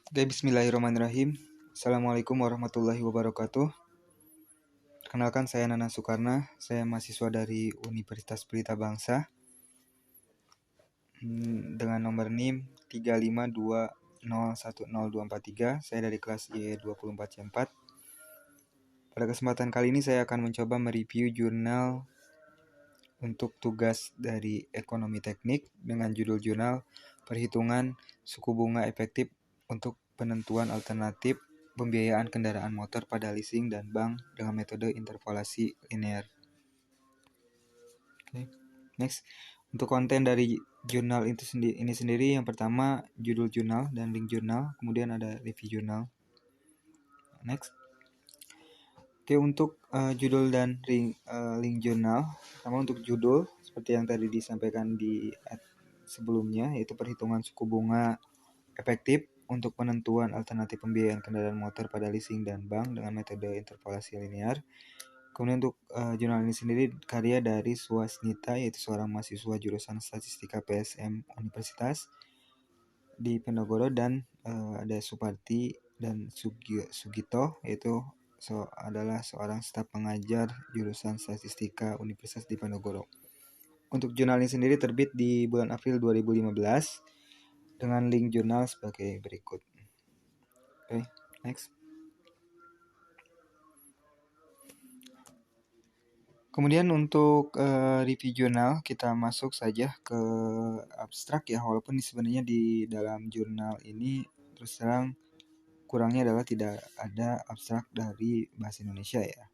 Oke, bismillahirrahmanirrahim. Assalamualaikum warahmatullahi wabarakatuh. Perkenalkan, saya Nana Soekarna. Saya mahasiswa dari Universitas Pelita Bangsa dengan nomor NIM 352010243. Saya dari kelas Y24C4. Pada kesempatan kali ini saya akan mencoba mereview jurnal untuk tugas dari ekonomi teknik dengan judul jurnal Perhitungan Suku Bunga Efektif untuk Penentuan Alternatif Pembiayaan Kendaraan Motor pada Leasing dan Bank dengan metode interpolasi linear. Okay. Next, untuk konten dari jurnal ini sendiri, yang pertama judul jurnal dan link jurnal, kemudian ada review jurnal. Next. Oke, untuk judul dan link jurnal, pertama untuk judul seperti yang tadi disampaikan di sebelumnya, yaitu perhitungan suku bunga efektif untuk penentuan alternatif pembiayaan kendaraan motor pada leasing dan bank dengan metode interpolasi linear. Kemudian untuk jurnal ini sendiri karya dari Suasnita, yaitu seorang mahasiswa jurusan Statistika PSM Universitas di Penogoro, dan ada Suparti dan Sugito, yaitu adalah seorang staf pengajar jurusan Statistika Universitas di Penogoro. Untuk jurnal ini sendiri terbit di bulan April 2015 dengan link jurnal sebagai berikut. Oke, next. Kemudian untuk review jurnal, kita masuk saja ke abstrak ya, walaupun sebenarnya di dalam jurnal ini terus terang kurangnya adalah tidak ada abstrak dari bahasa Indonesia ya.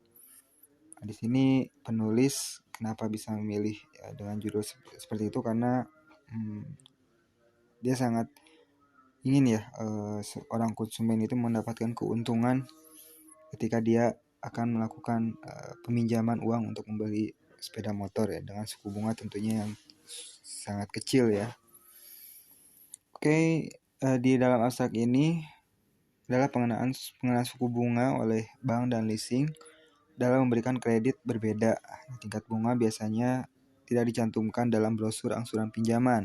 Nah, di sini penulis kenapa bisa memilih dengan judul seperti itu, karena dia sangat ingin ya seorang konsumen itu mendapatkan keuntungan ketika dia akan melakukan peminjaman uang untuk membeli sepeda motor ya, dengan suku bunga tentunya yang sangat kecil ya. Oke, di dalam abstrak ini adalah pengenaan suku bunga oleh bank dan leasing dalam memberikan kredit berbeda. Tingkat bunga biasanya tidak dicantumkan dalam brosur angsuran pinjaman.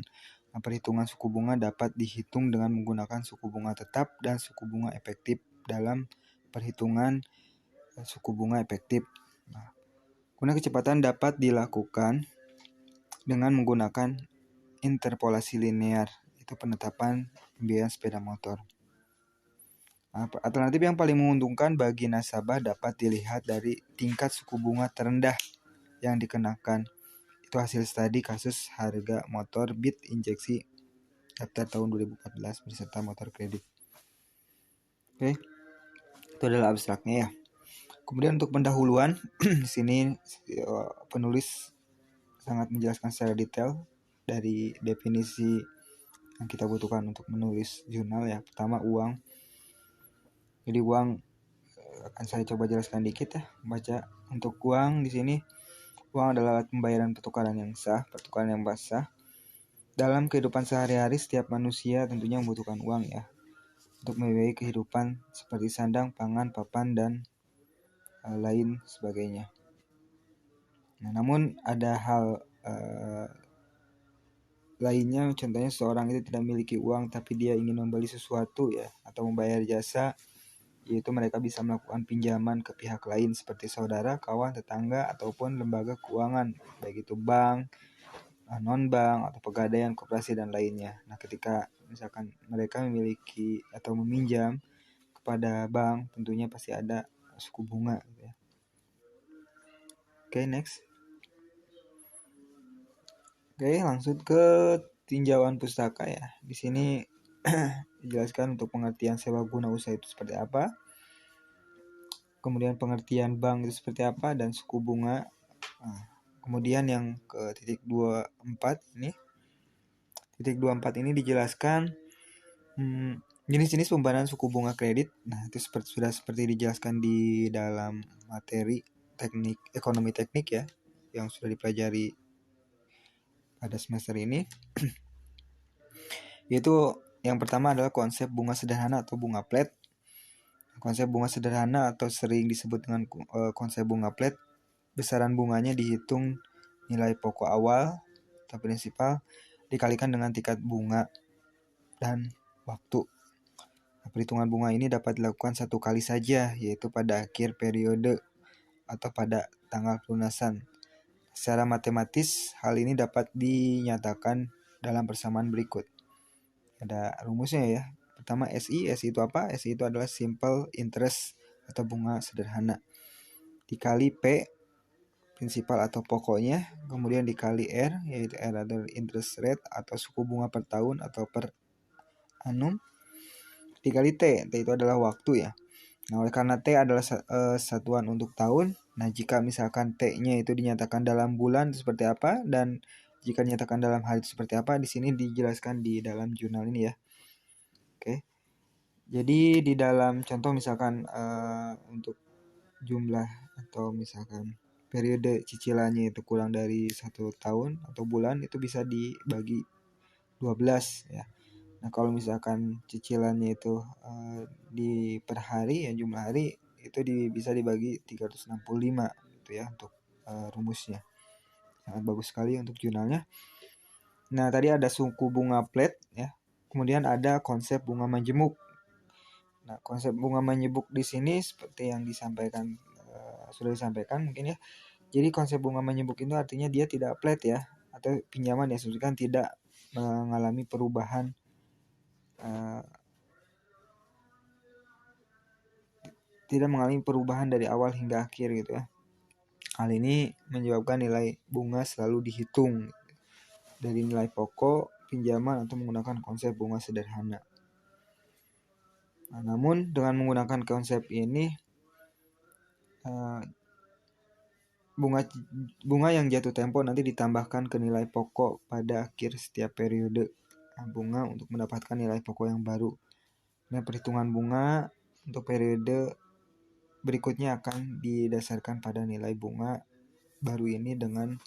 Nah, perhitungan suku bunga dapat dihitung dengan menggunakan suku bunga tetap dan suku bunga efektif dalam perhitungan suku bunga efektif. Nah, kemudian kecepatan dapat dilakukan dengan menggunakan interpolasi linear, itu penetapan pembiayaan sepeda motor. Nah, alternatif yang paling menguntungkan bagi nasabah dapat dilihat dari tingkat suku bunga terendah yang dikenakan. Itu hasil studi kasus harga motor Bit injeksi daftar tahun 2014 beserta motor kredit. Oke, itu adalah abstraknya ya. Kemudian untuk pendahuluan, di sini penulis sangat menjelaskan secara detail dari definisi yang kita butuhkan untuk menulis jurnal ya. Pertama, uang. Jadi uang akan saya coba jelaskan dikit ya. Baca untuk uang di sini, uang adalah alat pembayaran pertukaran yang sah, pertukaran yang basah. Dalam kehidupan sehari-hari setiap manusia tentunya membutuhkan uang ya untuk membiayai kehidupan seperti sandang, pangan, papan, dan lain sebagainya. Nah, namun ada hal lainnya, contohnya seorang itu tidak memiliki uang tapi dia ingin membeli sesuatu ya, atau membayar jasa, yaitu mereka bisa melakukan pinjaman ke pihak lain seperti saudara, kawan, tetangga, ataupun lembaga keuangan, baik itu bank, non-bank, atau pegadaian, koperasi, dan lainnya. Nah, ketika misalkan mereka memiliki atau meminjam kepada bank, tentunya pasti ada suku bunga gitu ya. Oke, next. Oke, langsung ke tinjauan pustaka ya. Di sini dijelaskan untuk pengertian sewa guna usaha itu seperti apa, kemudian pengertian bank itu seperti apa, dan suku bunga. Nah, kemudian yang ke titik 24 ini, titik 24 ini dijelaskan jenis-jenis pembayaran suku bunga kredit. Nah, itu sudah seperti dijelaskan di dalam materi teknik ekonomi teknik ya, yang sudah dipelajari pada semester ini. Yaitu yang pertama adalah konsep bunga sederhana atau bunga flat. Konsep bunga sederhana atau sering disebut dengan konsep bunga flat, besaran bunganya dihitung nilai pokok awal atau prinsipal dikalikan dengan tingkat bunga dan waktu. Nah, perhitungan bunga ini dapat dilakukan satu kali saja, yaitu pada akhir periode atau pada tanggal pelunasan. Secara matematis, hal ini dapat dinyatakan dalam persamaan berikut. Ada rumusnya ya. Pertama SI itu apa? SI itu adalah simple interest atau bunga sederhana. Dikali P, prinsipal atau pokoknya, kemudian dikali R, yaitu R adalah interest rate atau suku bunga per tahun atau per annum, dikali T itu adalah waktu ya. Nah, oleh karena T adalah satuan untuk tahun, nah jika misalkan T-nya itu dinyatakan dalam bulan seperti apa, dan jika dinyatakan dalam hari itu seperti apa, di sini dijelaskan di dalam jurnal ini ya. Oke. Jadi di dalam contoh misalkan untuk jumlah atau misalkan periode cicilannya itu kurang dari 1 tahun atau bulan, itu bisa dibagi 12 ya. Nah, kalau misalkan cicilannya itu di per hari ya, jumlah hari itu bisa dibagi 365 gitu ya untuk rumusnya. Sangat bagus sekali untuk jurnalnya. Nah, tadi ada suku bunga flat ya. Kemudian ada konsep bunga majemuk. Nah, konsep bunga majemuk di sini seperti yang disampaikan sudah disampaikan mungkin ya. Jadi konsep bunga majemuk itu artinya dia tidak flat ya, atau pinjaman yang kan tidak mengalami perubahan tidak mengalami perubahan dari awal hingga akhir gitu ya. Hal ini menyebabkan nilai bunga selalu dihitung dari nilai pokok pinjaman atau menggunakan konsep bunga sederhana. Nah, namun dengan menggunakan konsep ini, bunga yang jatuh tempo nanti ditambahkan ke nilai pokok pada akhir setiap periode bunga untuk mendapatkan nilai pokok yang baru. Nah, perhitungan bunga untuk periode berikutnya akan didasarkan pada nilai bunga baru ini dan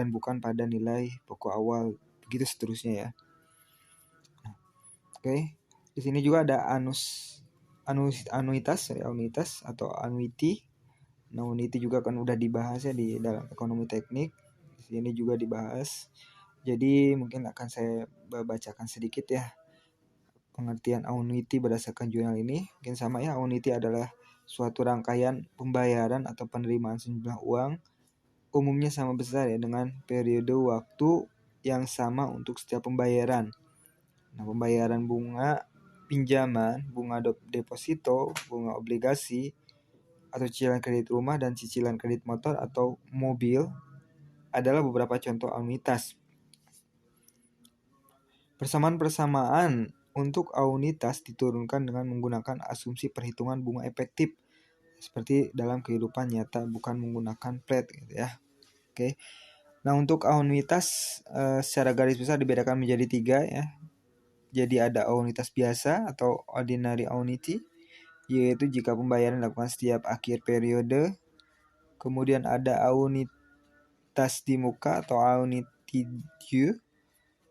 bukan pada nilai pokok awal, begitu seterusnya ya. Oke, di sini juga ada anuitas atau annuity. Nah, annuity juga kan udah dibahas ya di dalam ekonomi teknik. Di sini juga dibahas. Jadi mungkin akan saya bacakan sedikit ya pengertian annuity berdasarkan jurnal ini. Mungkin sama ya, annuity adalah suatu rangkaian pembayaran atau penerimaan sejumlah uang, umumnya sama besar ya, dengan periode waktu yang sama untuk setiap pembayaran. Nah, pembayaran bunga pinjaman, bunga deposito, bunga obligasi, atau cicilan kredit rumah dan cicilan kredit motor atau mobil adalah beberapa contoh anuitas. Persamaan-persamaan untuk anuitas diturunkan dengan menggunakan asumsi perhitungan bunga efektif seperti dalam kehidupan nyata, bukan menggunakan flat gitu ya. Oke. Nah, untuk anuitas secara garis besar dibedakan menjadi 3 ya. Jadi ada anuitas biasa atau ordinary annuity, yaitu jika pembayaran dilakukan setiap akhir periode. Kemudian ada anuitas di muka atau annuity due,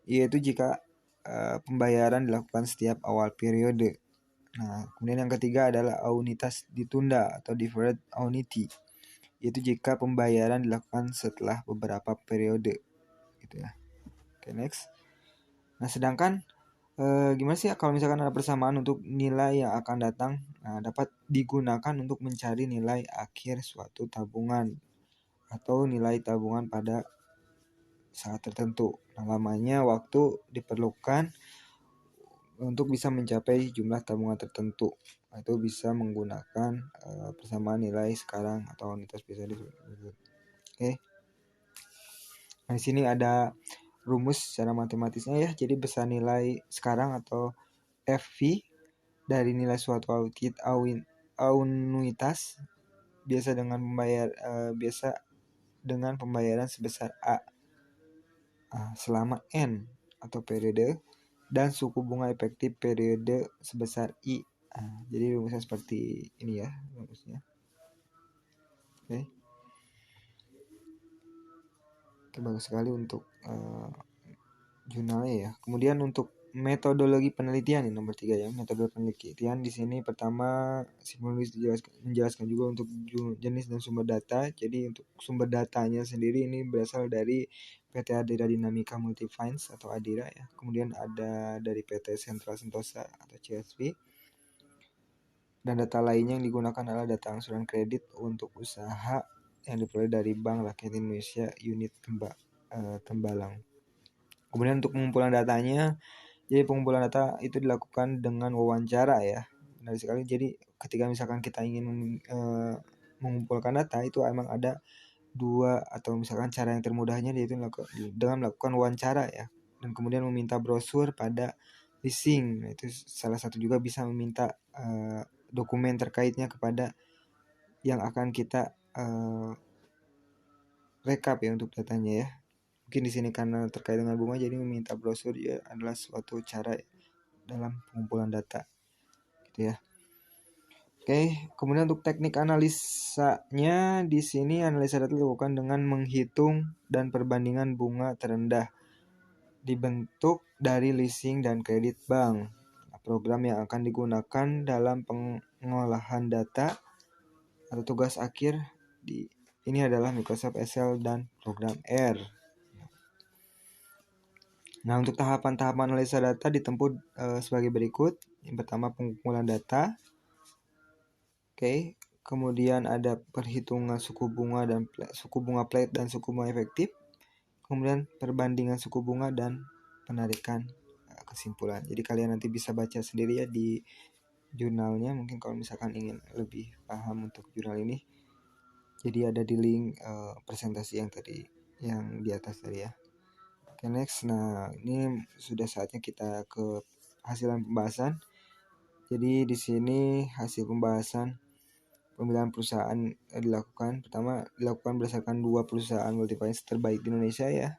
yaitu jika pembayaran dilakukan setiap awal periode. Nah, kemudian yang ketiga adalah anuitas ditunda atau deferred annuity, yaitu jika pembayaran dilakukan setelah beberapa periode gitu ya. Oke, next. Nah, sedangkan gimana sih kalau misalkan ada persamaan untuk nilai yang akan datang? Nah, dapat digunakan untuk mencari nilai akhir suatu tabungan atau nilai tabungan pada saat tertentu. Nah, lamanya waktu diperlukan untuk bisa mencapai jumlah tabungan tertentu. Nah, itu bisa menggunakan persamaan nilai sekarang atau unitas bisa disebut. Oke. Nah, di sini ada rumus secara matematisnya ya. Jadi besar nilai sekarang atau FV dari nilai suatu anuitas biasa dengan pembayaran sebesar A selama N atau periode, dan suku bunga efektif periode sebesar I. Jadi rumusnya seperti ini ya rumusnya. Oke. Oke, bagus sekali untuk jurnalnya ya. Kemudian untuk metodologi penelitian nomor 3 ya. Metode penelitian di sini pertama si penulis menjelaskan juga untuk jenis dan sumber data. Jadi untuk sumber datanya sendiri ini berasal dari PT Adira Dinamika Multifinance atau Adira ya. Kemudian ada dari PT Sentral Sentosa atau CSP. Dan data lainnya yang digunakan adalah data angsuran kredit untuk usaha yang diperoleh dari Bank Rakyat Indonesia unit Tembalang. Kemudian untuk pengumpulan datanya, jadi pengumpulan data itu dilakukan dengan wawancara ya. Benar sekali. Jadi ketika misalkan kita ingin mengumpulkan data itu emang ada dua atau misalkan cara yang termudahnya yaitu dengan melakukan wawancara ya. Dan kemudian meminta brosur pada leasing. Nah, itu salah satu juga bisa meminta dokumen terkaitnya kepada yang akan kita rekap ya untuk datanya ya. Mungkin di sini karena terkait dengan bunga jadi meminta brosur ya adalah suatu cara dalam pengumpulan data gitu ya. Oke, kemudian untuk teknik analisanya di sini analisa data dilakukan dengan menghitung dan perbandingan bunga terendah dibentuk dari leasing dan kredit bank. Program yang akan digunakan dalam pengolahan data atau tugas akhir ini adalah Microsoft Excel dan program R. Nah, untuk tahapan-tahapan analisa data ditempuh sebagai berikut. Yang pertama pengumpulan data. Oke, kemudian ada perhitungan suku bunga plat dan suku bunga efektif. Kemudian perbandingan suku bunga dan penarikan kesimpulan. Jadi kalian nanti bisa baca sendiri ya di jurnalnya mungkin kalau misalkan ingin lebih paham untuk jurnal ini. Jadi ada di link presentasi yang di atas tadi ya. Oke, next. Nah, ini sudah saatnya kita ke hasilan pembahasan. Jadi di sini hasil pembahasan pemilihan perusahaan dilakukan. Pertama dilakukan berdasarkan 2 perusahaan multifinance terbaik di Indonesia ya,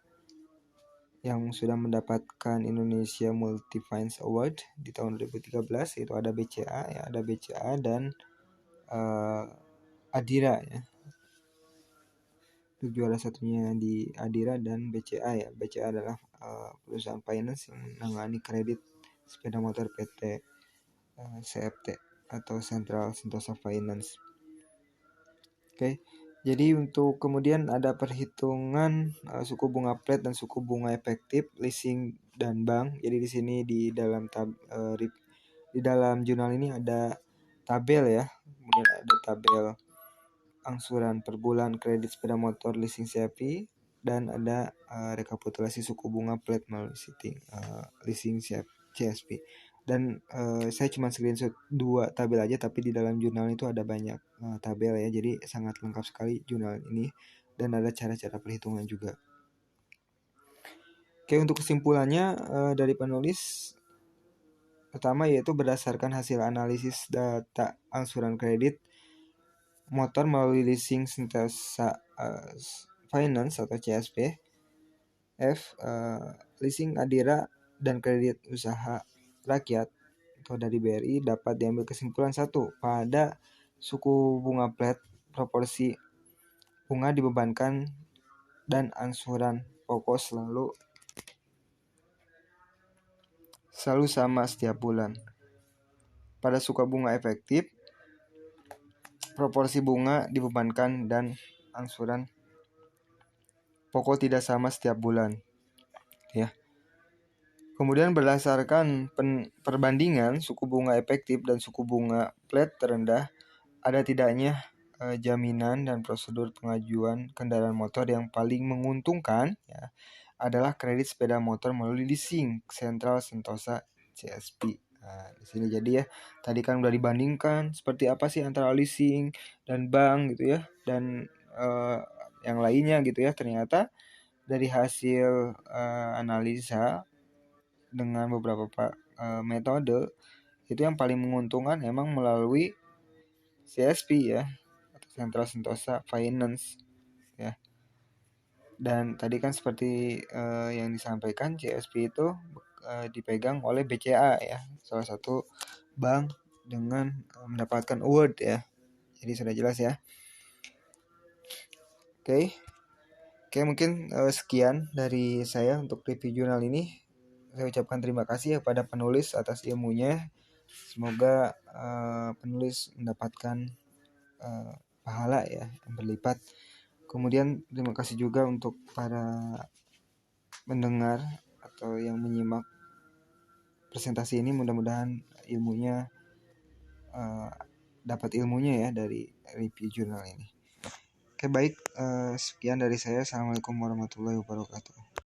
yang sudah mendapatkan Indonesia Multifinance Award di tahun 2013, yaitu ada BCA ya, ada BCA dan Adira ya. Itu juara satunya di Adira dan BCA ya. BCA adalah perusahaan finance yang menangani kredit sepeda motor PT CFT atau Central Sentosa Finance. Oke. Jadi untuk kemudian ada perhitungan suku bunga plat dan suku bunga efektif leasing dan bank. Jadi di sini di dalam jurnal ini ada tabel ya. Kemudian ada tabel angsuran per bulan kredit sepeda motor leasing CFP dan ada rekapitulasi suku bunga plat melalui leasing CSP. Dan saya cuma screenshot 2 tabel aja, tapi di dalam jurnal itu ada banyak tabel ya, jadi sangat lengkap sekali jurnal ini dan ada cara-cara perhitungan juga. Oke, untuk kesimpulannya dari penulis pertama yaitu berdasarkan hasil analisis data angsuran kredit motor melalui leasing Sentosa Finance atau CSP, leasing Adira dan kredit usaha rakyat atau dari BRI dapat diambil kesimpulan 1. Pada suku bunga plat proporsi bunga dibebankan dan angsuran pokok selalu sama setiap bulan. Pada suku bunga efektif proporsi bunga dibebankan dan angsuran pokok tidak sama setiap bulan ya. Kemudian berdasarkan perbandingan suku bunga efektif dan suku bunga plat terendah, ada tidaknya jaminan dan prosedur pengajuan kendaraan motor yang paling menguntungkan ya, adalah kredit sepeda motor melalui leasing Central Sentosa CSP. Nah, di sini jadi ya, tadi kan udah dibandingkan seperti apa sih antara leasing dan bank gitu ya, dan yang lainnya gitu ya. Ternyata dari hasil analisa dengan beberapa metode itu yang paling menguntungkan emang melalui CSP ya, atau Central Sentosa Finance ya. Dan tadi kan seperti yang disampaikan, CSP itu dipegang oleh BCA ya, salah satu bank dengan mendapatkan award ya. Jadi sudah jelas ya. Oke, mungkin sekian dari saya untuk review jurnal ini. saya ucapkan terima kasih kepada penulis atas ilmunya. Semoga penulis mendapatkan pahala ya yang berlipat. Kemudian terima kasih juga untuk para pendengar atau yang menyimak presentasi ini. Mudah-mudahan ilmunya dapat ilmunya ya dari review jurnal ini. Oke baik, sekian dari saya. Assalamualaikum warahmatullahi wabarakatuh.